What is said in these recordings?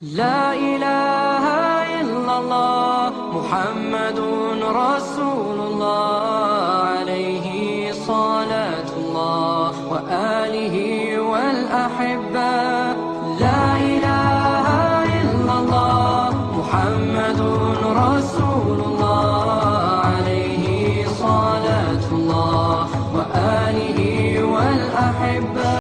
لا إله إلا الله محمد رسول الله عليه صلاة الله وآله والأحبة. لا إله إلا الله محمد رسول الله عليه صلاة الله وآله والأحبة.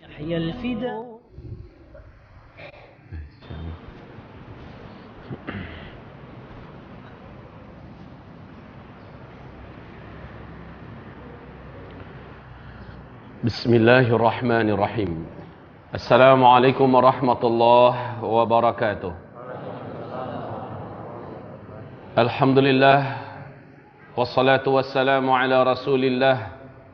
يحيى الفداء. بسم الله الرحمن الرحيم. السلام عليكم ورحمة الله وبركاته. الحمد لله والصلاة والسلام على رسول الله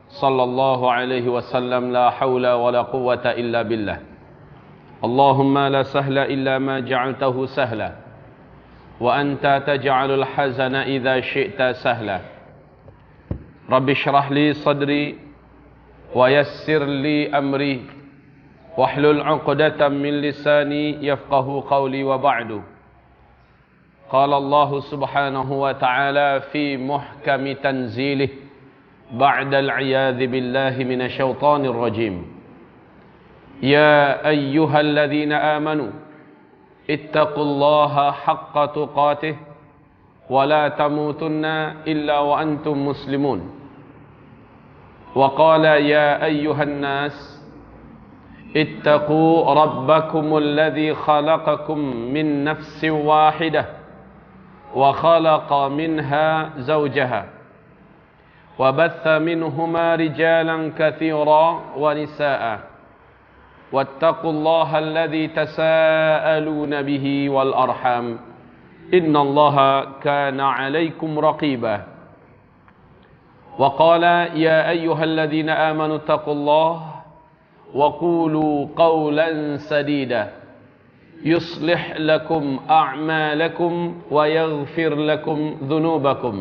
صلى الله عليه وسلم. لا حول ولا قوة إلا بالله. اللهم لا سهل إلا ما جعلته سهلا وأنت تجعل الحزن إذا شئت سهلا. رب اشرح لي صدري ويسر لي أمري واحلل عقدة من لساني يفقه قولي. وبعد، قال الله سبحانه وتعالى في محكم تنزيله بعد العياذ بالله من الشيطان الرجيم: يا أيها الذين آمنوا اتقوا الله حق تقاته ولا تموتن إلا وأنتم مسلمون. وقال: يا أيها الناس اتقوا ربكم الذي خلقكم من نفس واحدة وخلق منها زوجها وبث منهما رجالا كثيرا ونساء واتقوا الله الذي تساءلون به والأرحام إن الله كان عليكم رقيبا. وقال: يا أيها الذين آمنوا اتقوا الله وقولوا قولا سديدا يصلح لكم أعمالكم ويغفر لكم ذنوبكم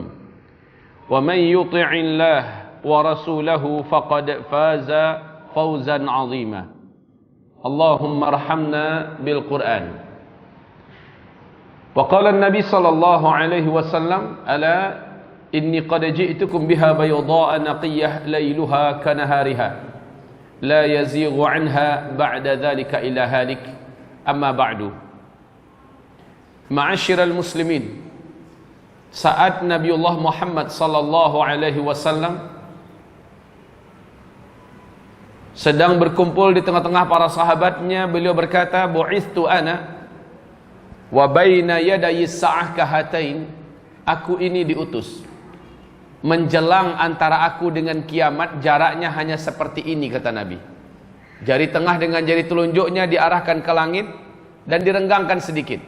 ومن يطع الله ورسوله فقد فاز فوزا عظيما. اللهم ارحمنا بالقرآن. وقال النبي صلى الله عليه وسلم: ألا inni qad ji'tukum biha bayda'a naqiyyah lailuha kanahariha la yazighu anha ba'da dhalika ila halik amma ba'du. Ma'asyiral muslimin, saat Nabiullah Muhammad sallallahu alaihi wasallam sedang berkumpul di tengah-tengah para sahabatnya, beliau berkata, bu'ithtu ana wa baina yadayi sa'ah kahatain, aku ini diutus menjelang antara aku dengan kiamat jaraknya hanya seperti ini, kata Nabi. Jari tengah dengan jari telunjuknya diarahkan ke langit dan direnggangkan sedikit.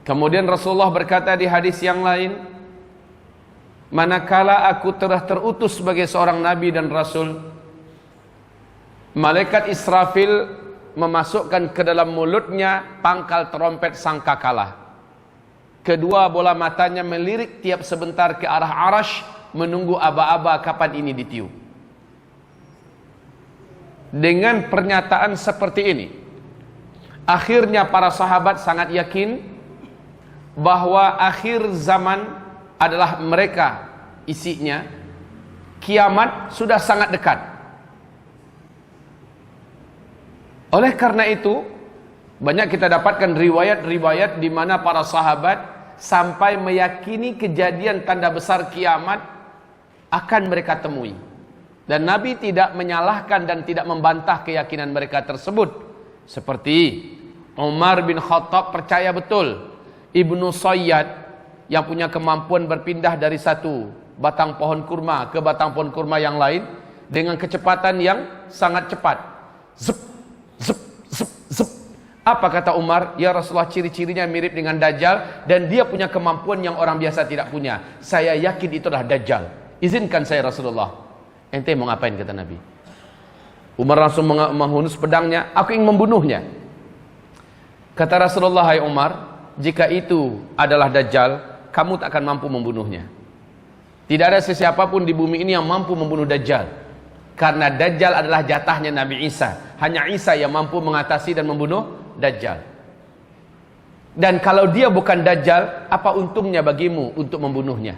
Kemudian Rasulullah berkata di hadis yang lain, manakala aku telah terutus sebagai seorang nabi dan rasul, malaikat Israfil memasukkan ke dalam mulutnya pangkal trompet sangkakala. Kedua bola matanya melirik tiap sebentar ke arah Arasy, menunggu aba-aba kapan ini ditiup. Dengan pernyataan seperti ini, akhirnya para sahabat sangat yakin bahwa akhir zaman adalah mereka isinya, kiamat sudah sangat dekat. Oleh karena itu, banyak kita dapatkan riwayat-riwayat di mana para sahabat sampai meyakini kejadian tanda besar kiamat akan mereka temui. Dan Nabi tidak menyalahkan dan tidak membantah keyakinan mereka tersebut. Seperti Umar bin Khattab percaya betul Ibnu Sayyad yang punya kemampuan berpindah dari satu batang pohon kurma ke batang pohon kurma yang lain dengan kecepatan yang sangat cepat. Zep, zep, zep, zep. Apa kata Umar? Ya Rasulullah, ciri-cirinya mirip dengan Dajjal dan dia punya kemampuan yang orang biasa tidak punya. Saya yakin itu adalah Dajjal. Izinkan saya Rasulullah. Ente mau ngapain, kata Nabi. Umar langsung menghunus pedangnya. Aku ingin membunuhnya. Kata Rasulullah, hai Umar, jika itu adalah Dajjal, kamu tak akan mampu membunuhnya. Tidak ada sesiapapun di bumi ini yang mampu membunuh Dajjal. Karena Dajjal adalah jatahnya Nabi Isa. Hanya Isa yang mampu mengatasi dan membunuh Dajjal. Dan kalau dia bukan Dajjal, apa untungnya bagimu untuk membunuhnya?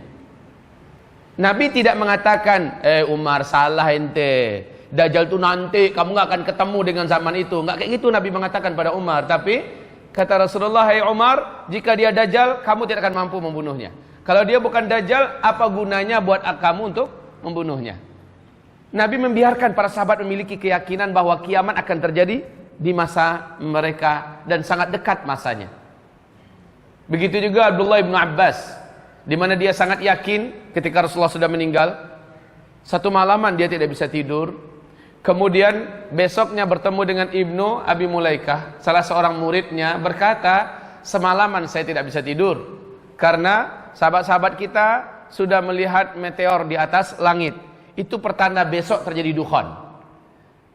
Nabi tidak mengatakan, Umar, salah ente, Dajjal itu nanti, kamu gak akan ketemu dengan zaman itu. Gak kayak gitu Nabi mengatakan pada Umar. Tapi kata Rasulullah, hai Umar, jika dia Dajjal, kamu tidak akan mampu membunuhnya. Kalau dia bukan Dajjal, apa gunanya buat kamu untuk membunuhnya? Nabi membiarkan para sahabat memiliki keyakinan bahwa kiamat akan terjadi di masa mereka dan sangat dekat masanya. Begitu juga Abdullah bin Abbas, di mana dia sangat yakin ketika Rasulullah sudah meninggal. Satu malaman dia tidak bisa tidur. Kemudian besoknya bertemu dengan Ibnu Abi Mulaikah, salah seorang muridnya, berkata, semalaman saya tidak bisa tidur karena sahabat-sahabat kita sudah melihat meteor di atas langit. Itu pertanda besok terjadi dukhan.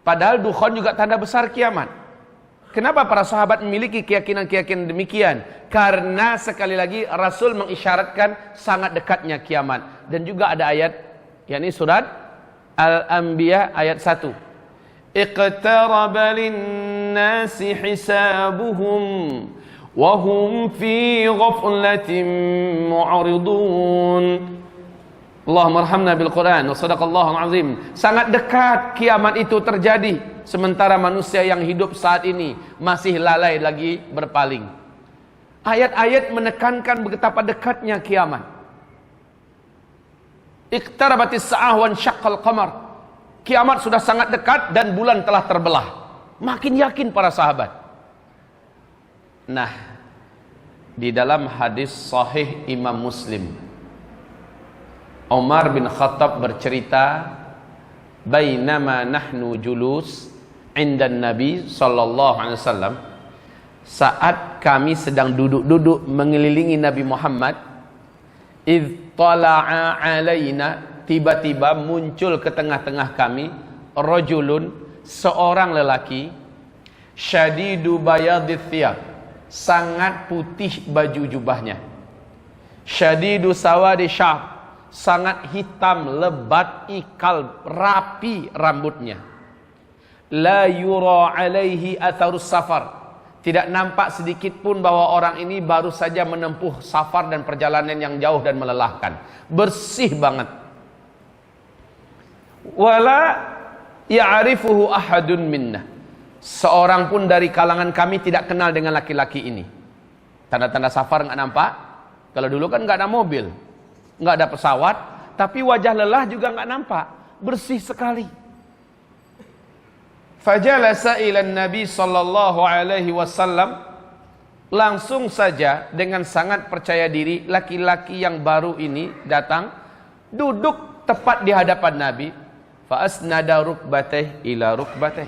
Padahal dukhan juga tanda besar kiamat. Kenapa para sahabat memiliki keyakinan-keyakinan demikian? Karena sekali lagi Rasul mengisyaratkan sangat dekatnya kiamat. Dan juga ada ayat, yakni surat Al-Anbiya ayat 1. Iqtaraba lin-nasi hisabuhum wa hum fi ghaflatin mu'ridun. Allahumma arhamna bil Quran wa sadaqallahu azim. Sangat dekat kiamat itu terjadi, sementara manusia yang hidup saat ini masih lalai lagi berpaling. Ayat-ayat menekankan betapa dekatnya kiamat. Iqtarabatis sa'ah wan syaqqal qamar. Kiamat sudah sangat dekat dan bulan telah terbelah. Makin yakin para sahabat. Nah, di dalam hadis sahih Imam Muslim, Umar bin Khattab bercerita, bainama nahnu julus indan Nabi sallallahu alaihi wasallam, saat kami sedang duduk-duduk mengelilingi Nabi Muhammad, idh tala'a alaina, tiba-tiba muncul ke tengah-tengah kami rajulun, seorang lelaki, syadidu bayadith thiyab, sangat putih baju jubahnya, syadidu sawadi sya'b, sangat hitam lebat ikal, rapi rambutnya, la yura alaihi atharus safar, Tidak nampak sedikit pun bahwa orang ini baru saja menempuh safar dan perjalanan yang jauh dan melelahkan. Bersih banget. Wala ya'rifuhu ahadun minna. Seorang pun dari kalangan kami tidak kenal dengan laki-laki ini. Tanda-tanda safar nggak nampak. Kalau dulu kan nggak ada mobil, nggak ada pesawat, tapi wajah lelah juga nggak nampak. Bersih sekali. Fajalasa ila Nabi sallallahu alaihi wasallam, langsung saja dengan sangat percaya diri laki-laki yang baru ini datang, duduk tepat di hadapan Nabi. Fa asnada rukbatih ila rukbatih.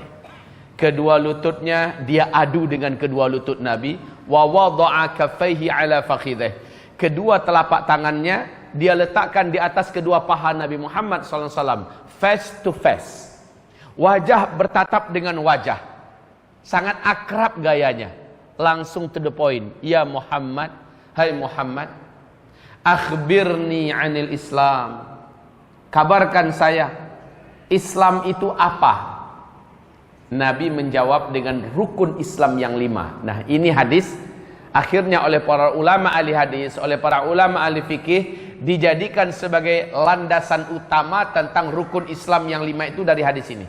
Kedua lututnya dia adu dengan kedua lutut Nabi. Wa wada'a kaffaihi ala fakhidih. Kedua telapak tangannya dia letakkan di atas kedua paha Nabi Muhammad sallallahu alaihi wasallam, face to face. Wajah bertatap dengan wajah. Sangat akrab gayanya. Langsung to the point. Ya Muhammad, hai Muhammad, akhbirni anil Islam. Kabarkan saya, Islam itu apa? Nabi menjawab dengan rukun Islam yang 5. Nah, ini hadis akhirnya oleh para ulama ahli hadis, oleh para ulama ahli fikih dijadikan sebagai landasan utama tentang rukun Islam yang 5 itu dari hadis ini.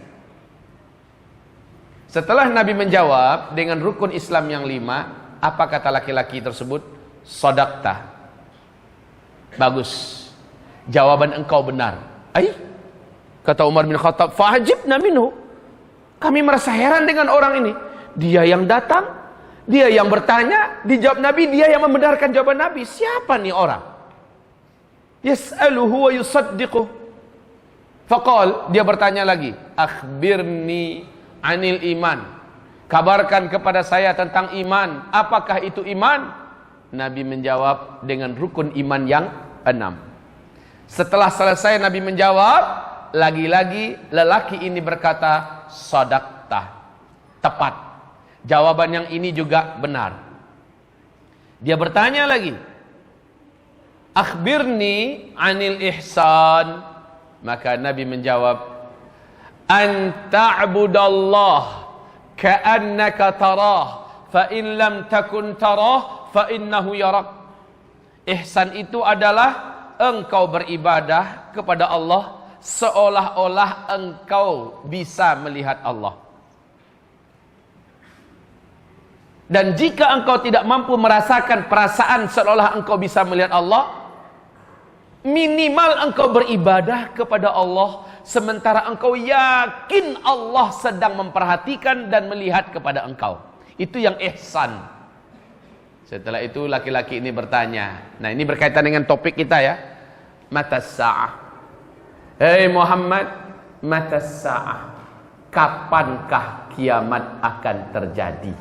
Setelah Nabi menjawab dengan rukun Islam yang 5, apa kata laki-laki tersebut? Shadaqta. Bagus. Jawaban engkau benar. Kata Umar bin Khattab, fa'ajibna minhu. Kami merasa heran dengan orang ini. Dia yang datang, dia yang bertanya, dijawab Nabi, dia yang membenarkan jawaban Nabi. Siapa nih orang? Yas'aluhu wa yusaddiquh. Faqal, dia bertanya lagi, akhbirni anil iman. Kabarkan kepada saya tentang iman. Apakah itu iman? Nabi menjawab dengan rukun iman yang 6. Setelah selesai Nabi menjawab, lagi-lagi lelaki ini berkata, shadaqta. Tepat. Jawaban yang ini juga benar. Dia bertanya lagi, akhbirni anil ihsan. Maka Nabi menjawab, an ta'budallah ka'annaka tarah, fa in lam takun tarah fa innahu yarak. Ihsan itu adalah engkau beribadah kepada Allah seolah-olah engkau bisa melihat Allah. Dan jika engkau tidak mampu merasakan perasaan seolah engkau bisa melihat Allah, minimal engkau beribadah kepada Allah sementara engkau yakin Allah sedang memperhatikan dan melihat kepada engkau. Itu yang ihsan. Setelah itu laki-laki ini bertanya. Nah, ini berkaitan dengan topik kita ya. Matas sa'ah. Hei Muhammad, matas sa'ah. Kapankah kiamat akan terjadi?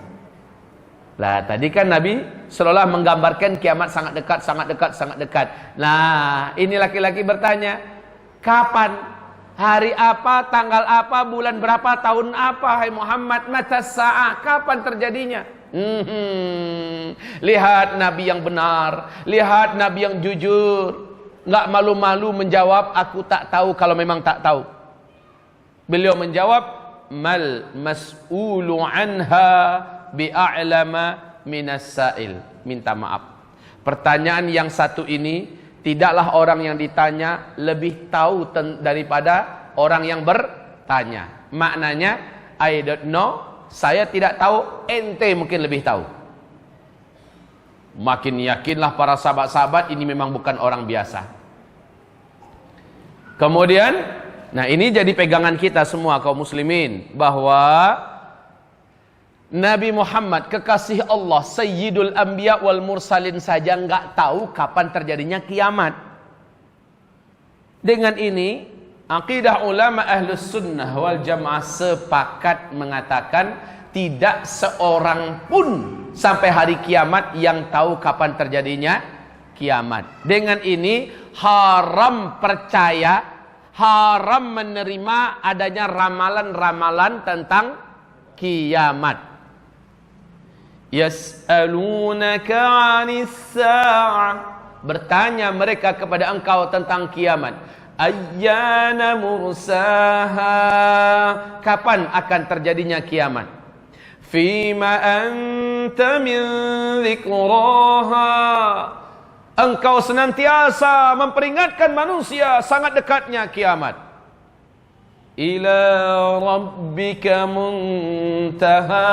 Lah, tadi kan Nabi seolah menggambarkan kiamat sangat dekat, sangat dekat, sangat dekat. Nah, ini laki-laki bertanya, kapan? Hari apa, tanggal apa, bulan berapa, tahun apa, hai Muhammad, matas sa'ah, kapan terjadinya? Lihat Nabi yang benar, lihat Nabi yang jujur, nggak malu-malu menjawab, aku tak tahu kalau memang tak tahu. Beliau menjawab, mal mas'ulu anha bi'a'lama minas sa'il. Minta maaf, pertanyaan yang satu ini tidaklah orang yang ditanya lebih tahu daripada orang yang bertanya. Maknanya, I don't know, saya tidak tahu, ente mungkin lebih tahu. Makin yakinlah para sahabat-sahabat ini memang bukan orang biasa. Kemudian, nah ini jadi pegangan kita semua kaum muslimin, bahwa Nabi Muhammad, kekasih Allah, Sayyidul Anbiya wal Mursalin saja nggak tahu kapan terjadinya kiamat. Dengan ini, akidah ulama Ahlus Sunnah wal Jamaah sepakat mengatakan tidak seorang pun sampai hari kiamat yang tahu kapan terjadinya kiamat. Dengan ini haram percaya, haram menerima adanya ramalan-ramalan tentang kiamat. Yas'alunaka 'anis sa'ah, bertanya mereka kepada engkau tentang kiamat. Ayyana mursaha, kapan akan terjadinya kiamat? Fima anta min dzikraha. Engkau senantiasa memperingatkan manusia sangat dekatnya kiamat. Ila rabbika muntahaha.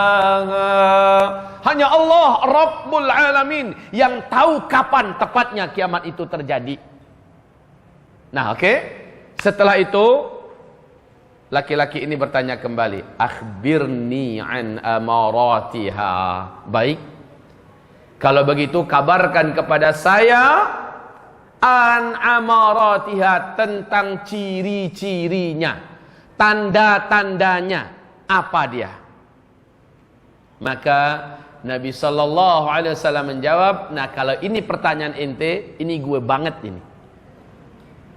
Hanya Allah Rabbul Alamin yang tahu kapan tepatnya kiamat itu terjadi. Nah, oke. Setelah itu laki-laki ini bertanya kembali, akhbirni an amaratiha. Baik, kalau begitu kabarkan kepada saya an amaratiha, tentang ciri-cirinya, tanda-tandanya, apa dia. Maka Nabi SAW menjawab, nah kalau ini pertanyaan ente, ini gue banget ini,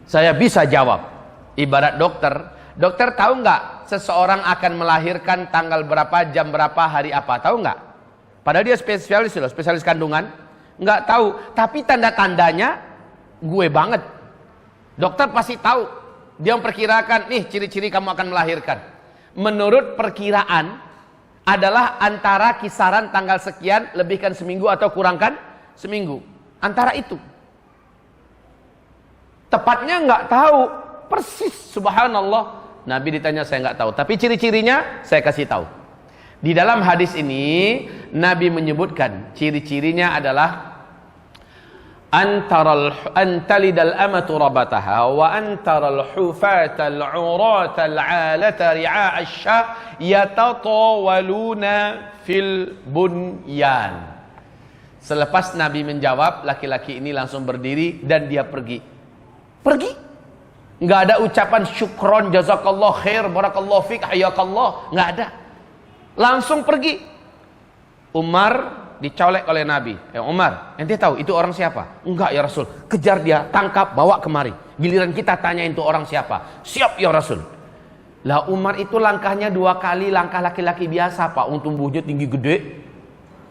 saya bisa jawab. Ibarat dokter, dokter tahu nggak seseorang akan melahirkan tanggal berapa, jam berapa, hari apa, tahu nggak? Padahal dia spesialis loh, spesialis kandungan, nggak tahu. Tapi tanda-tandanya gue banget. Dokter pasti tahu. Dia memperkirakan, nih ciri-ciri kamu akan melahirkan. Menurut perkiraan adalah antara kisaran tanggal sekian, lebihkan seminggu atau kurangkan seminggu. Antara itu. Tepatnya nggak tahu persis, subhanallah. Nabi ditanya, saya nggak tahu, tapi ciri-cirinya saya kasih tahu. Di dalam hadis ini Nabi menyebutkan ciri-cirinya adalah antalidal amatu rabataha wa antaral hufatal uratal alata ri'a asya yatatawaluna fil bunyan. Selepas Nabi menjawab, laki-laki ini langsung berdiri dan dia pergi. Nggak ada ucapan syukron, jazakallah khair, barakallah fik, hayakallah, nggak ada. Langsung pergi. Umar dicolek oleh Nabi. Umar, ente tahu itu orang siapa? Enggak ya Rasul. Kejar dia, tangkap, bawa kemari. Giliran kita tanya itu orang siapa? Siap ya Rasul. Lah Umar itu langkahnya 2 kali langkah laki-laki biasa, Pak. Tubuhnya tinggi gede.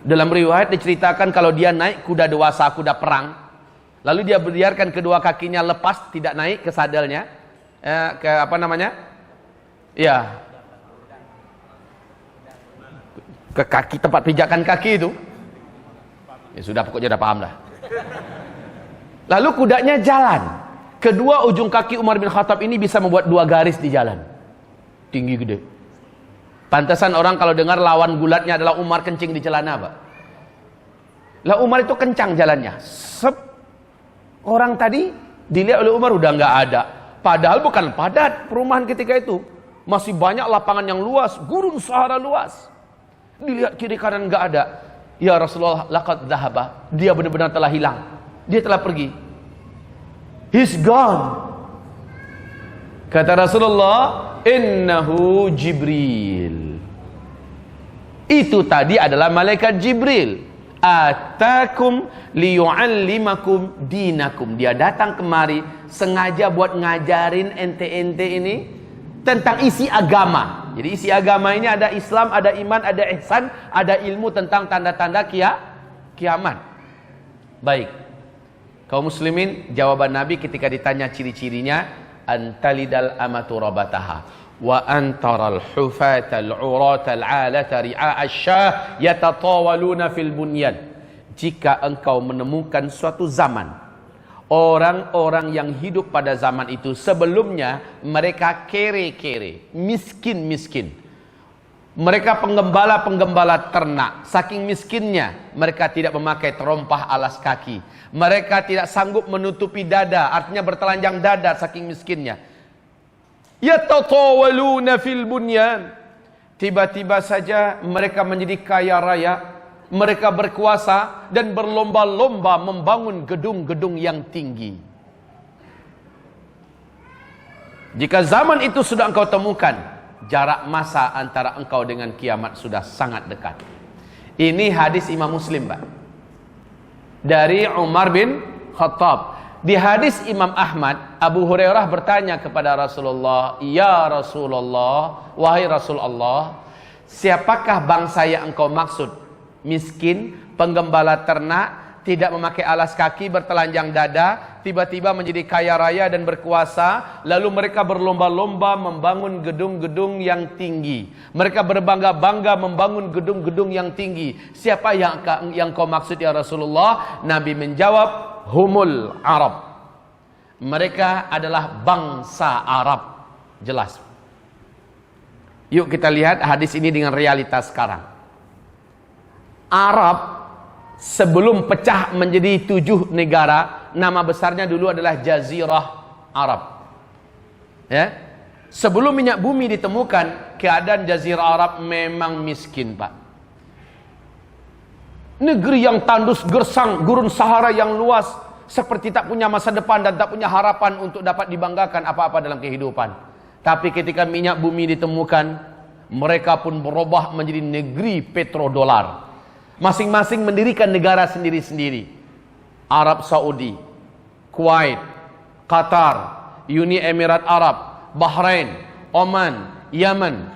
Dalam riwayat diceritakan kalau dia naik kuda dewasa, kuda perang, lalu dia biarkan kedua kakinya lepas, tidak naik ke sadelnya, ke apa namanya? Ya, ke kaki, tempat pijakan kaki itu. Ya sudah, pokoknya udah paham lah. Lalu kudanya jalan. Kedua ujung kaki Umar bin Khattab ini bisa membuat 2 garis di jalan. Tinggi gede. Pantasan orang kalau dengar lawan gulatnya adalah Umar kencing di celana, Pak. Lah Umar itu kencang jalannya. Sep. Orang tadi dilihat oleh Umar udah nggak ada. Padahal bukan padat perumahan ketika itu. Masih banyak lapangan yang luas, gurun Sahara luas. Dilihat kiri kanan nggak ada. Ya Rasulullah, laqad dhahaba. Dia benar-benar telah hilang. Dia telah pergi. He's gone. Kata Rasulullah, innahu Jibril. Itu tadi adalah malaikat Jibril. Atakum liyu'allimakum dinakum. Dia datang kemari sengaja buat ngajarin ente-ente ini tentang isi agama. Jadi isi agama ini ada Islam, ada iman, ada ihsan, ada ilmu tentang tanda-tanda kiamat. Baik. Kaum muslimin, jawaban Nabi ketika ditanya ciri-cirinya, antalidal amatu rabataha wa antaral hufatal uratal alata ri'a asyah yatatawaluna fil bunyan. Jika engkau menemukan suatu zaman, orang-orang yang hidup pada zaman itu sebelumnya mereka kere-kere, miskin-miskin. Mereka penggembala-penggembala ternak. Saking miskinnya mereka tidak memakai terompah alas kaki. Mereka tidak sanggup menutupi dada, artinya bertelanjang dada saking miskinnya. Yatatawaluna fil bunyan. Tiba-tiba saja mereka menjadi kaya raya. Mereka berkuasa dan berlomba-lomba membangun gedung-gedung yang tinggi. Jika zaman itu sudah engkau temukan, jarak masa antara engkau dengan kiamat sudah sangat dekat. Ini hadis Imam Muslim, Pak. Dari Umar bin Khattab. Di hadis Imam Ahmad, Abu Hurairah bertanya kepada Rasulullah, "Ya Rasulullah, wahai Rasulullah, siapakah bangsa yang engkau maksud? Miskin, penggembala ternak, tidak memakai alas kaki, bertelanjang dada, tiba-tiba menjadi kaya raya dan berkuasa, lalu mereka berlomba-lomba membangun gedung-gedung yang tinggi. Mereka berbangga-bangga membangun gedung-gedung yang tinggi. Siapa yang kau maksud ya Rasulullah? Nabi menjawab, humul Arab. Mereka adalah bangsa Arab. Jelas. Yuk kita lihat hadis ini dengan realitas sekarang. Arab sebelum pecah menjadi 7 negara, nama besarnya dulu adalah Jazirah Arab. Ya. Sebelum minyak bumi ditemukan, keadaan Jazirah Arab memang miskin, Pak. Negeri yang tandus gersang, gurun Sahara yang luas, seperti tak punya masa depan dan tak punya harapan untuk dapat dibanggakan apa-apa dalam kehidupan. Tapi ketika minyak bumi ditemukan, mereka pun berubah menjadi negeri petrodolar. Masing-masing mendirikan negara sendiri-sendiri. Arab Saudi, Kuwait, Qatar, Uni Emirat Arab, Bahrain, Oman, Yaman.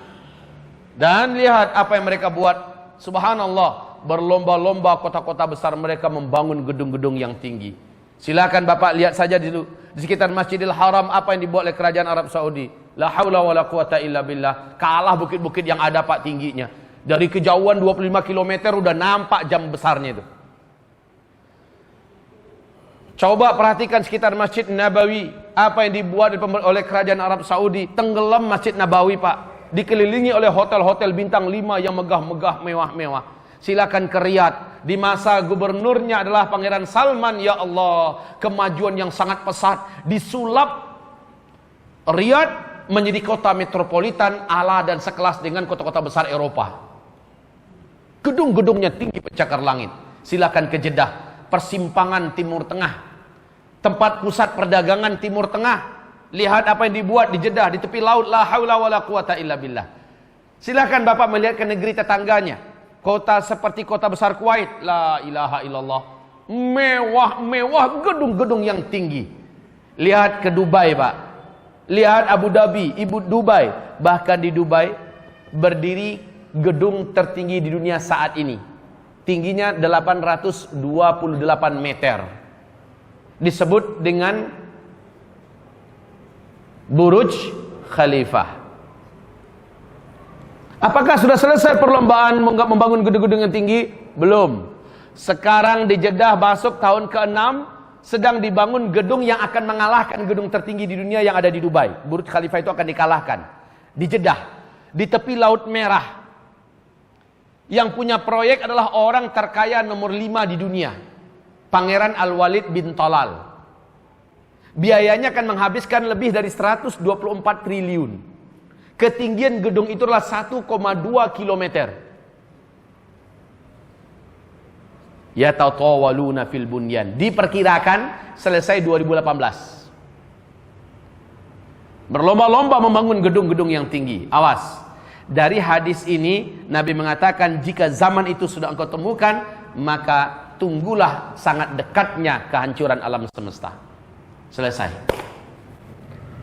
Dan lihat apa yang mereka buat. Subhanallah, berlomba-lomba kota-kota besar mereka membangun gedung-gedung yang tinggi. Silakan Bapak lihat saja di sekitar Masjidil Haram apa yang dibuat oleh kerajaan Arab Saudi. La haula wala quwata illa billah. Kalah bukit-bukit yang ada Pak tingginya. Dari kejauhan 25 km udah nampak jam besarnya itu. Coba perhatikan sekitar Masjid Nabawi. Apa yang dibuat oleh kerajaan Arab Saudi. Tenggelam Masjid Nabawi Pak. Dikelilingi oleh hotel-hotel bintang 5 yang megah-megah, mewah-mewah. Silakan ke Riyadh. Di masa gubernurnya adalah Pangeran Salman. Ya Allah, kemajuan yang sangat pesat. Disulap Riyadh menjadi kota metropolitan ala dan sekelas dengan kota-kota besar Eropa. Gedung-gedungnya tinggi pencakar langit. Silakan ke Jeddah, persimpangan Timur Tengah, tempat pusat perdagangan Timur Tengah. Lihat apa yang dibuat di Jeddah, di tepi laut. La haula wala quwata illa billah. Silakan Bapak melihat ke negeri tetangganya. Kota seperti kota besar Kuwait. La ilaha illallah. Mewah-mewah gedung-gedung yang tinggi. Lihat ke Dubai Pak. Lihat Abu Dhabi, Ibu Dubai. Bahkan di Dubai berdiri gedung tertinggi di dunia saat ini. Tingginya 828 meter. Disebut dengan Burj Khalifah. Apakah sudah selesai perlombaan membangun gedung-gedung yang tinggi? Belum. Sekarang di Jeddah masuk tahun ke-6 sedang dibangun gedung yang akan mengalahkan gedung tertinggi di dunia yang ada di Dubai. Burj Khalifah itu akan dikalahkan. Di Jeddah, di tepi Laut Merah. Yang punya proyek adalah orang terkaya nomor 5 di dunia, Pangeran Al-Walid bin Talal. Biayanya akan menghabiskan lebih dari 124 triliun. Ketinggian gedung itu adalah 1,2 kilometer. Yatatawaluna fil bunyan. Diperkirakan selesai 2018. Berlomba-lomba membangun gedung-gedung yang tinggi. Awas. Dari hadis ini Nabi mengatakan jika zaman itu sudah engkau temukan, maka tunggulah sangat dekatnya kehancuran alam semesta. Selesai.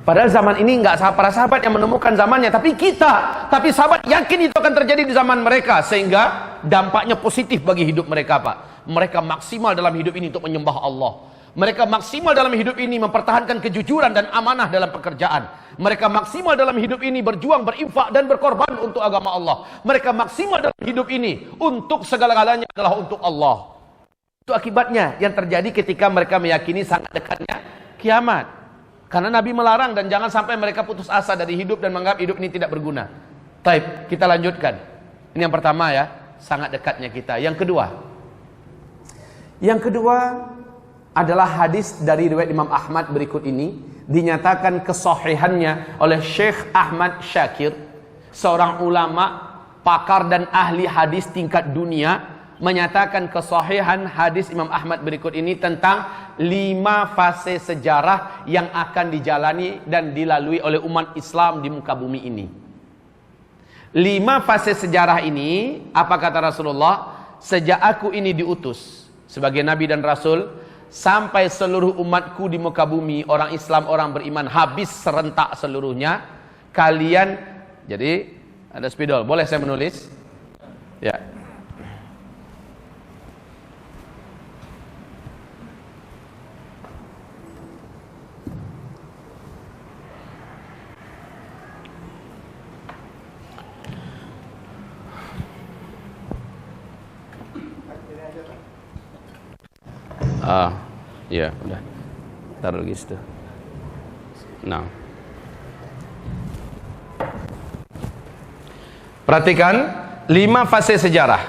Padahal zaman ini enggak para sahabat yang menemukan zamannya, tapi kita, tapi sahabat yakin itu akan terjadi di zaman mereka, sehingga dampaknya positif bagi hidup mereka Pak. Mereka maksimal dalam hidup ini untuk menyembah Allah. Mereka maksimal dalam hidup ini mempertahankan kejujuran dan amanah dalam pekerjaan. Mereka maksimal dalam hidup ini berjuang, berinfak dan berkorban untuk agama Allah. Mereka maksimal dalam hidup ini untuk segala-galanya adalah untuk Allah. Itu akibatnya yang terjadi ketika mereka meyakini sangat dekatnya kiamat. Karena Nabi melarang dan jangan sampai mereka putus asa dari hidup dan menganggap hidup ini tidak berguna. Baik, kita lanjutkan. Ini yang pertama ya, sangat dekatnya kita. Yang kedua adalah hadis dari riwayat Imam Ahmad berikut ini. Dinyatakan kesahihannya oleh Syekh Ahmad Syakir, seorang ulama, pakar dan ahli hadis tingkat dunia, menyatakan kesahihan hadis Imam Ahmad berikut ini tentang 5 fase sejarah yang akan dijalani dan dilalui oleh umat Islam di muka bumi ini. 5 fase sejarah ini, apa kata Rasulullah? Sejak aku ini diutus sebagai Nabi dan Rasul, sampai seluruh umatku di muka bumi, orang Islam, orang beriman, habis serentak seluruhnya. Kalian, jadi ada spidol, boleh saya menulis? Ya. Ya, udah. Taruh lagi situ. Nah. Perhatikan 5 fase sejarah.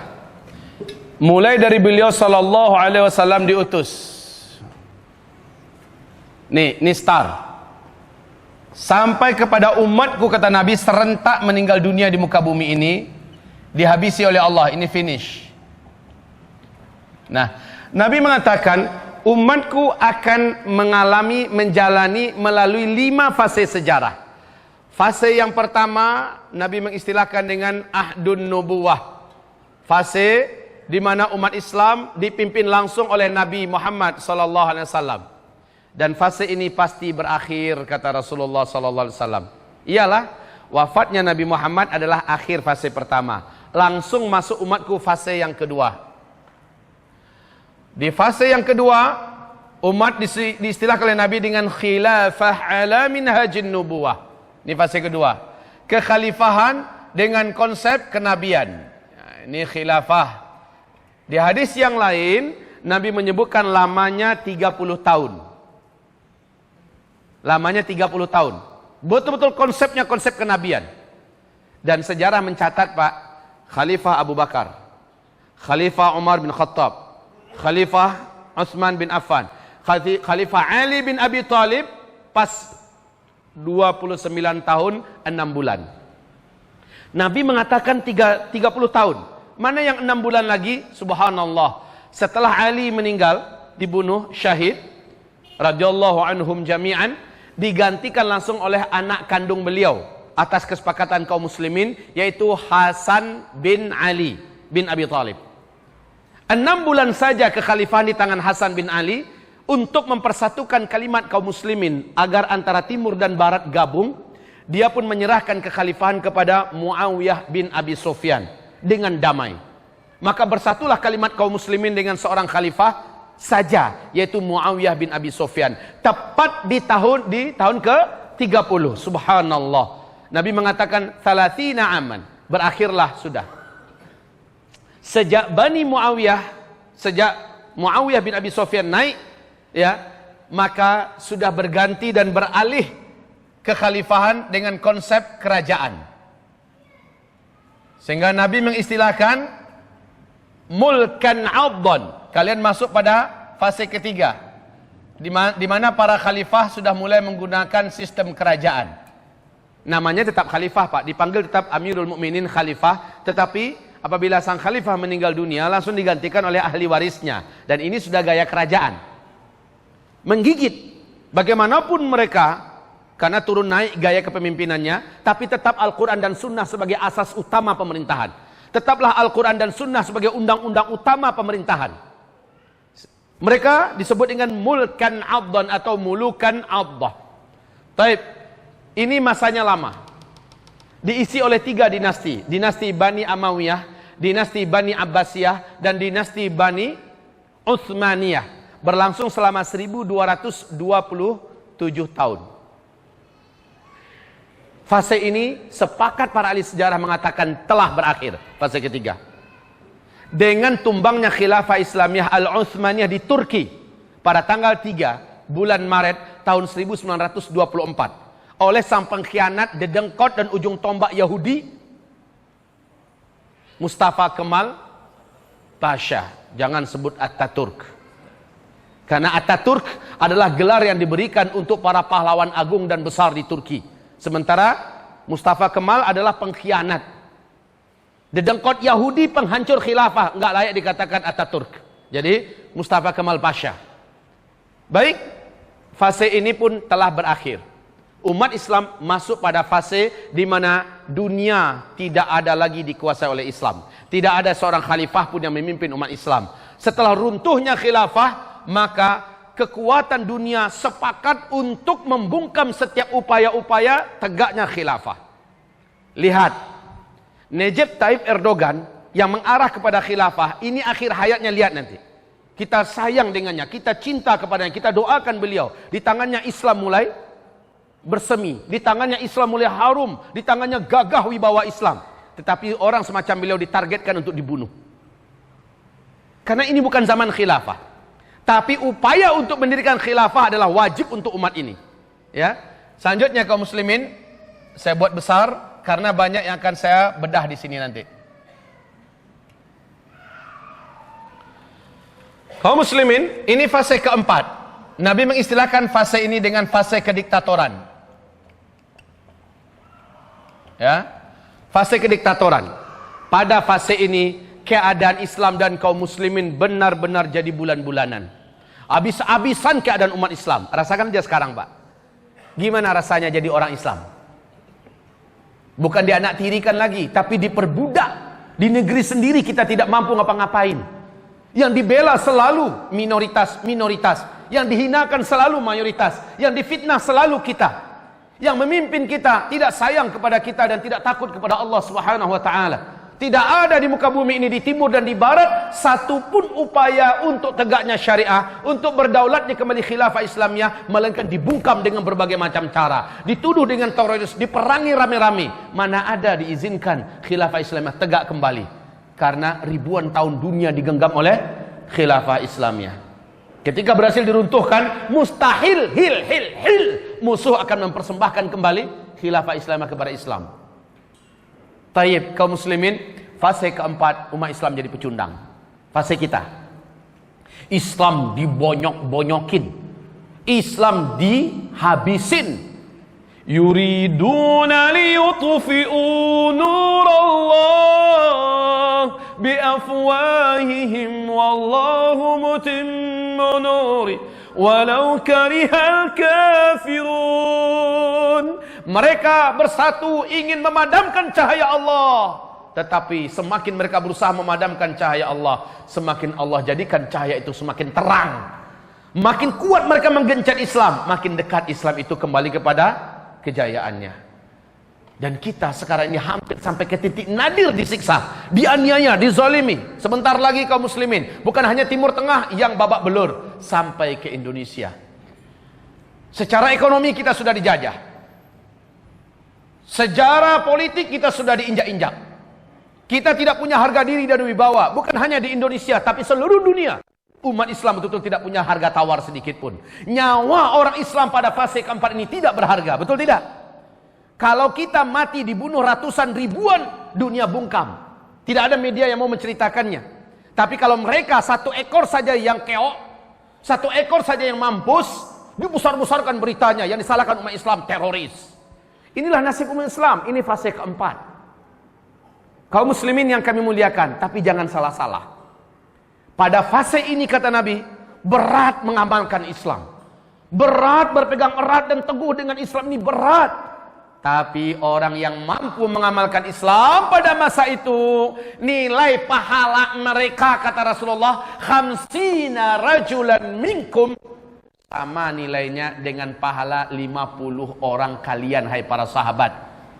Mulai dari beliau sallallahu alaihi wasallam diutus. Nih start. Sampai kepada umatku, kata Nabi, serentak meninggal dunia di muka bumi ini, dihabisi oleh Allah. Ini finish. Nah, Nabi mengatakan umatku akan menjalani melalui 5 fase sejarah. Fase yang pertama Nabi mengistilahkan dengan ahdun nubuwah. Fase di mana umat Islam dipimpin langsung oleh Nabi Muhammad sallallahu alaihi wasallam. Dan fase ini pasti berakhir, kata Rasulullah sallallahu alaihi wasallam. Iyalah, wafatnya Nabi Muhammad adalah akhir fase pertama. Langsung masuk umatku fase yang kedua. Di fase yang kedua, umat diistilahkan oleh Nabi dengan khilafah ala minhajin nubuwah. Ini fase kedua. Kekhalifahan dengan konsep kenabian. Ini khilafah. Di hadis yang lain, Nabi menyebutkan lamanya 30 tahun. Lamanya 30 tahun. Betul-betul konsepnya konsep kenabian. Dan sejarah mencatat, Pak, Khalifah Abu Bakar, Khalifah Umar bin Khattab, Khalifah Utsman bin Affan, Khalifah Ali bin Abi Thalib pas 29 tahun 6 bulan. Nabi mengatakan 30 tahun. Mana yang 6 bulan lagi? Subhanallah. Setelah Ali meninggal, dibunuh syahid radhiyallahu anhum jami'an, digantikan langsung oleh anak kandung beliau atas kesepakatan kaum muslimin, yaitu Hasan bin Ali bin Abi Thalib. 6 bulan saja kekhalifahan di tangan Hasan bin Ali untuk mempersatukan kalimat kaum muslimin agar antara timur dan barat gabung. Dia pun menyerahkan kekhalifahan kepada Muawiyah bin Abi Sufyan dengan damai. Maka bersatulah kalimat kaum muslimin dengan seorang khalifah saja, yaitu Muawiyah bin Abi Sufyan. Tepat di tahun ke-30. Subhanallah. Nabi mengatakan 30 aman. Berakhirlah sudah. Sejak Muawiyah bin Abi Sufyan naik, ya, maka sudah berganti dan beralih kekhalifahan dengan konsep kerajaan. Sehingga Nabi mengistilahkan mulkan 'addan. Kalian masuk pada fase ketiga, di mana para khalifah sudah mulai menggunakan sistem kerajaan. Namanya tetap khalifah, Pak, dipanggil tetap Amirul Mukminin khalifah, tetapi apabila sang khalifah meninggal dunia langsung digantikan oleh ahli warisnya. Dan ini sudah gaya kerajaan. Menggigit bagaimanapun mereka, karena turun naik gaya kepemimpinannya, tapi tetap Al-Quran dan Sunnah sebagai asas utama pemerintahan. Tetaplah Al-Quran dan Sunnah sebagai undang-undang utama pemerintahan. Mereka disebut dengan mulkan 'addan atau mulukan 'addah. Taib. Ini masanya lama. Diisi oleh 3 dinasti. Dinasti Bani Amawiyah, dinasti Bani Abbasiyah, dan dinasti Bani Utsmaniyah. Berlangsung selama 1227 tahun. Fase ini sepakat para ahli sejarah mengatakan telah berakhir. Fase ketiga. Dengan tumbangnya khilafah Islamiyah Al-Utsmaniyah di Turki pada tanggal 3 bulan Maret tahun 1924 oleh sang pengkhianat, dedengkot dan ujung tombak Yahudi Mustafa Kemal Pasha. Jangan sebut Ataturk, karena Ataturk adalah gelar yang diberikan untuk para pahlawan agung dan besar di Turki. Sementara Mustafa Kemal adalah pengkhianat, dedengkot Yahudi, penghancur khilafah, enggak layak dikatakan Ataturk. Jadi Mustafa Kemal Pasha. Baik, fase ini pun telah berakhir. Umat Islam masuk pada fase di mana dunia tidak ada lagi dikuasai oleh Islam. Tidak ada seorang khalifah pun yang memimpin umat Islam. Setelah runtuhnya khilafah, maka kekuatan dunia sepakat untuk membungkam setiap upaya-upaya tegaknya khilafah. Lihat, Recep Tayyip Erdogan yang mengarah kepada khilafah, ini akhir hayatnya, lihat nanti. Kita sayang dengannya, kita cinta kepadanya, kita doakan beliau. Di tangannya Islam mulai bersemi, di tangannya Islam mulai harum, di tangannya gagah wibawa Islam. Tetapi orang semacam beliau ditargetkan untuk dibunuh. Karena ini bukan zaman khilafah. Tapi upaya untuk mendirikan khilafah adalah wajib untuk umat ini. Ya. Selanjutnya kaum muslimin, saya buat besar karena banyak yang akan saya bedah di sini nanti. Kaum muslimin, ini fase keempat. Nabi mengistilahkan fase ini dengan fase kediktatoran. Ya. Fase kediktatoran. Pada fase ini keadaan Islam dan kaum muslimin benar-benar jadi bulan-bulanan. Habis-habisan keadaan umat Islam. Rasakan aja sekarang, Pak. Gimana rasanya jadi orang Islam? Bukan dianak tirikan lagi, tapi diperbudak. Di negeri sendiri kita tidak mampu ngapa-ngapain. Yang dibela selalu minoritas, yang dihinakan selalu mayoritas, yang difitnah selalu kita. Yang memimpin kita tidak sayang kepada kita dan tidak takut kepada Allah Subhanahu wa taala. Tidak ada di muka bumi ini, di timur dan di barat, satupun upaya untuk tegaknya syariah, untuk berdaulatnya kembali khilafah Islamiyah, melainkan dibungkam dengan berbagai macam cara. Dituduh dengan teroris, diperangi rame-rame. Mana ada diizinkan khilafah Islamiyah tegak kembali. Karena ribuan tahun dunia digenggam oleh khilafah Islamiyah. Ketika berhasil diruntuhkan, mustahil, musuh akan mempersembahkan kembali khilafah Islamiyah kepada Islam. Taib, kaum muslimin, fase keempat umat Islam jadi pecundang. Fase kita. Islam dibonyok-bonyokin. Islam dihabisin. Yuriduna liyutfi'u nurallah biafwahihim wallahu mutimmu nuri walau karihal kafirun. Mereka bersatu ingin memadamkan cahaya Allah, tetapi semakin mereka berusaha memadamkan cahaya Allah, semakin Allah jadikan cahaya itu semakin terang. Makin kuat mereka menggencat Islam, makin dekat Islam itu kembali kepada kejayaannya. Dan kita sekarang ini hampir sampai ke titik nadir disiksa, dianiaya, dizalimi. Sebentar lagi kaum muslimin, bukan hanya Timur Tengah yang babak belur, sampai ke Indonesia. Secara ekonomi kita sudah dijajah. Sejarah politik kita sudah diinjak-injak. Kita tidak punya harga diri dan wibawa, bukan hanya di Indonesia, tapi seluruh dunia. Umat Islam betul-betul tidak punya harga tawar sedikit pun. Nyawa orang Islam pada fase keempat ini tidak berharga, betul tidak? Kalau kita mati dibunuh ratusan ribuan, dunia bungkam. Tidak ada media yang mau menceritakannya. Tapi kalau mereka satu ekor saja yang keok, satu ekor saja yang mampus, dibesar-besarkan beritanya, yang disalahkan umat Islam teroris. Inilah nasib umat Islam, ini fase keempat. Kaum muslimin yang kami muliakan, tapi jangan salah-salah. Pada fase ini kata Nabi, berat mengamalkan Islam. Berat berpegang erat dan teguh dengan Islam ini berat. Tapi orang yang mampu mengamalkan Islam pada masa itu, nilai pahala mereka kata Rasulullah, khamsina rajulan minkum, sama nilainya dengan pahala 50 orang kalian hai para sahabat.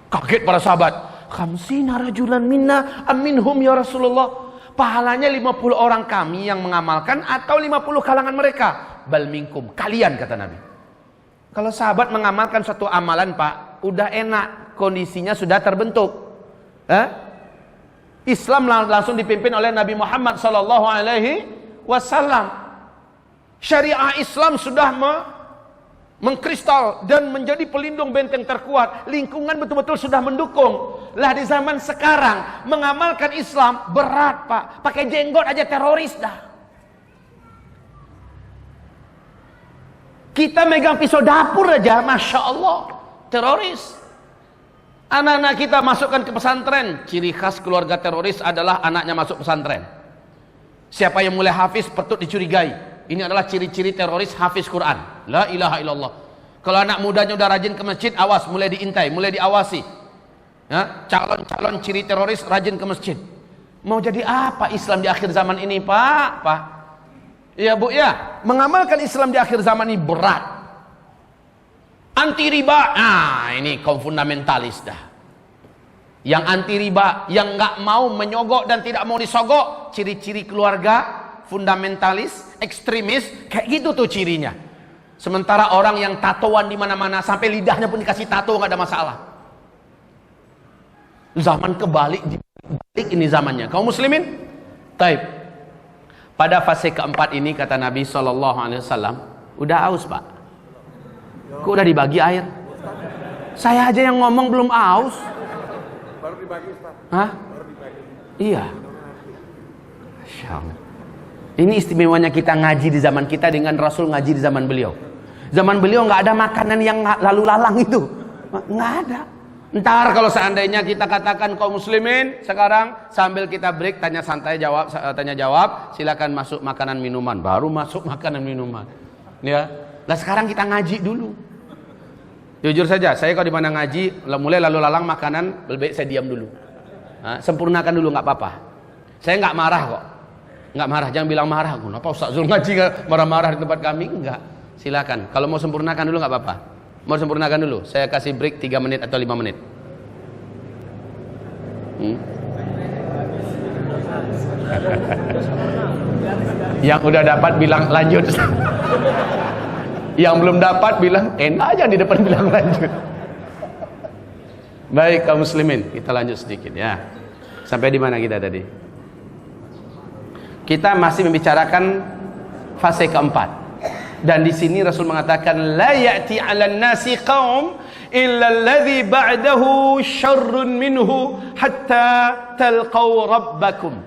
Kaget para sahabat, khamsina rajulan minna aminhum ya Rasulullah. Pahalanya 50 orang kami yang mengamalkan atau 50 kalangan mereka? Bal minkum, kalian kata Nabi. Kalau sahabat mengamalkan suatu amalan, Pak, udah enak, kondisinya sudah terbentuk. Islam langsung dipimpin oleh Nabi Muhammad SAW. Syariah Islam sudah mengkristal dan menjadi pelindung benteng terkuat. Lingkungan betul-betul sudah mendukung. Lah di zaman sekarang mengamalkan Islam berat, Pak. Pakai jenggot aja teroris dah. Kita megang pisau dapur aja, Masya Allah, teroris. Anak-anak kita masukkan ke pesantren. Ciri khas keluarga teroris adalah anaknya masuk pesantren. Siapa yang mulai hafiz patut dicurigai. Ini adalah ciri-ciri teroris hafiz Quran. La ilaha illallah. Kalau anak mudanya udah rajin ke masjid, awas, mulai diintai, mulai diawasi. Ya, calon-calon ciri teroris rajin ke masjid. Mau jadi apa Islam di akhir zaman ini, Pak? Ya Bu ya, mengamalkan Islam di akhir zaman ini berat. Anti riba, nah ini kaum fundamentalis dah. Yang anti riba, yang nggak mau menyogok dan tidak mau disogok, ciri-ciri keluarga fundamentalis, ekstremis, kayak gitu tuh cirinya. Sementara orang yang tatoan di mana-mana, sampai lidahnya pun dikasih tato nggak ada masalah. Zaman kebalik, dibalik ini zamannya. Kaum muslimin, taib. Pada fase keempat ini kata Nabi SAW, udah aus pak? Kok udah dibagi air? Saya aja yang ngomong belum aus. Baru dibagi Ustaz. Hah? Baru dibagi. Iya. Masya Allah. Ini istimewanya kita ngaji di zaman kita dengan Rasul ngaji di zaman beliau. Zaman beliau nggak ada makanan yang lalu lalang itu, nggak ada. Ntar kalau seandainya kita katakan kaum muslimin sekarang sambil kita break tanya santai tanya jawab, silakan masuk makanan minuman, baru masuk makanan minuman. Ya. Nah sekarang kita ngaji dulu. Jujur saja, saya kalau di mana ngaji mulai lalu lalang makanan, lebih baik saya diam dulu. Nah, sempurnakan dulu nggak apa-apa. Saya nggak marah kok. Nggak marah, jangan bilang marah. Kenapa Ustaz Zul ngaji marah-marah di tempat kami? Enggak. Silakan. Kalau mau sempurnakan dulu nggak apa-apa. Mau sempurnakan dulu. Saya kasih break 3 menit atau 5 menit. Yang udah dapat bilang lanjut. Yang belum dapat bilang enak aja di depan bilang lanjut. Baik kaum muslimin, kita lanjut sedikit ya. Sampai di mana kita tadi? Kita masih membicarakan fase keempat. Dan di sini Rasul mengatakan la ya'ti 'alan nasi qaum illa alladhi ba'dahu syarrun minhu hatta talqaw rabbakum.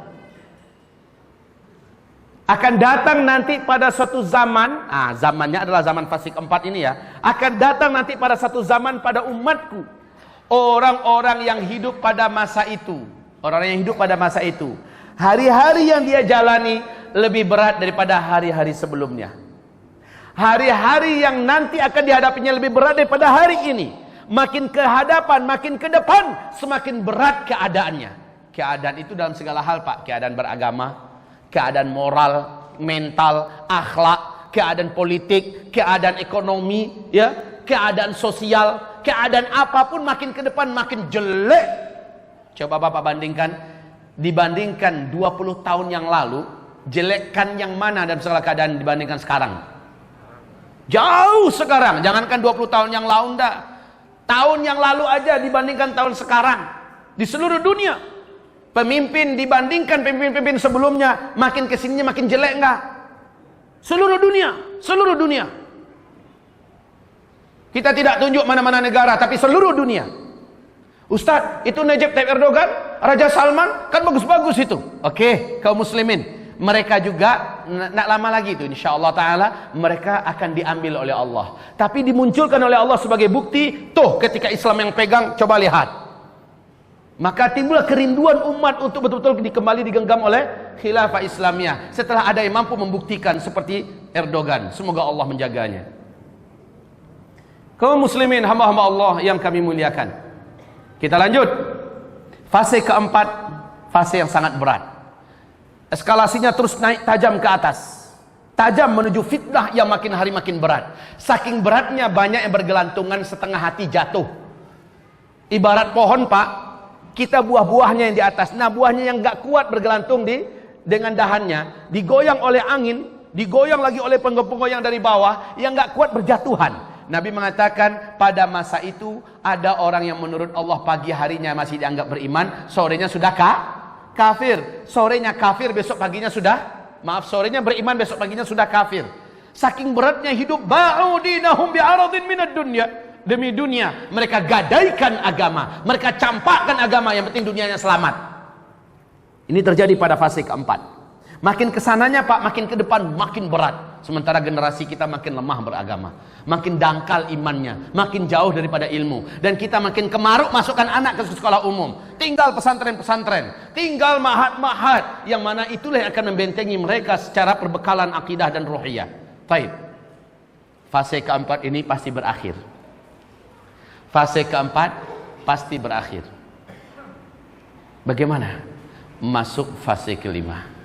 Akan datang nanti pada suatu zaman, zamannya adalah zaman fase keempat ini ya. Akan datang nanti pada satu zaman pada umatku orang-orang yang hidup pada masa itu. Orang yang hidup pada masa itu, hari-hari yang dia jalani lebih berat daripada hari-hari sebelumnya. Hari-hari yang nanti akan dihadapinya lebih berat daripada hari ini. Makin ke hadapan, makin ke depan, semakin berat keadaannya. Keadaan itu dalam segala hal pak. Keadaan beragama, keadaan moral, mental, akhlak, keadaan politik, keadaan ekonomi, ya, keadaan sosial, keadaan apapun makin ke depan makin jelek. Coba Bapak bandingkan, dibandingkan 20 tahun yang lalu, jelekkan yang mana dalam segala keadaan dibandingkan sekarang? Jauh sekarang, jangankan 20 tahun yang lalu enggak. Tahun yang lalu aja dibandingkan tahun sekarang. Di seluruh dunia, pemimpin dibandingkan pemimpin-pemimpin sebelumnya, makin kesininya makin jelek enggak? Seluruh dunia, seluruh dunia. Kita tidak tunjuk mana-mana negara, tapi seluruh dunia. Ustadz, itu Recep Tayyip Erdogan, Raja Salman, kan bagus-bagus itu. Oke, kaum muslimin, mereka juga nak lama lagi itu insyaallah taala mereka akan diambil oleh Allah. Tapi dimunculkan oleh Allah sebagai bukti, tuh ketika Islam yang pegang, coba lihat. Maka timbullah kerinduan umat untuk betul-betul kembali digenggam oleh khilafah Islamiyah setelah ada yang mampu membuktikan seperti Erdogan. Semoga Allah menjaganya. Kaum muslimin, hamba-hamba Allah yang kami muliakan, kita lanjut. Fase keempat, fase yang sangat berat. Eskalasinya terus naik tajam ke atas, tajam menuju fitnah yang makin hari makin berat. Saking beratnya banyak yang bergelantungan setengah hati jatuh. Ibarat pohon pak, kita buah-buahnya yang di atas. Nah buahnya yang gak kuat bergelantung dengan dahannya, digoyang oleh angin, digoyang lagi oleh penggoyang dari bawah, yang gak kuat berjatuhan. Nabi mengatakan pada masa itu ada orang yang menurut Allah pagi harinya masih dianggap beriman, sorenya sudah kafir. Sorenya kafir, besok paginya sudah, sorenya beriman, besok paginya sudah kafir. Saking beratnya hidup, ba'u dinahum bi'aradin minad dunya. Demi dunia, mereka gadaikan agama, mereka campakkan agama, yang penting dunianya selamat. Ini terjadi pada fase keempat. Makin kesananya pak, makin ke depan makin berat. Sementara generasi kita makin lemah beragama, makin dangkal imannya, makin jauh daripada ilmu. Dan kita makin kemaruk masukkan anak ke sekolah umum. Tinggal pesantren-pesantren, tinggal mahat-mahat, yang mana itulah yang akan membentengi mereka secara perbekalan akidah dan ruhiyah. Baik. Fase keempat ini pasti berakhir. Fase keempat pasti berakhir. Bagaimana? Masuk fase kelima.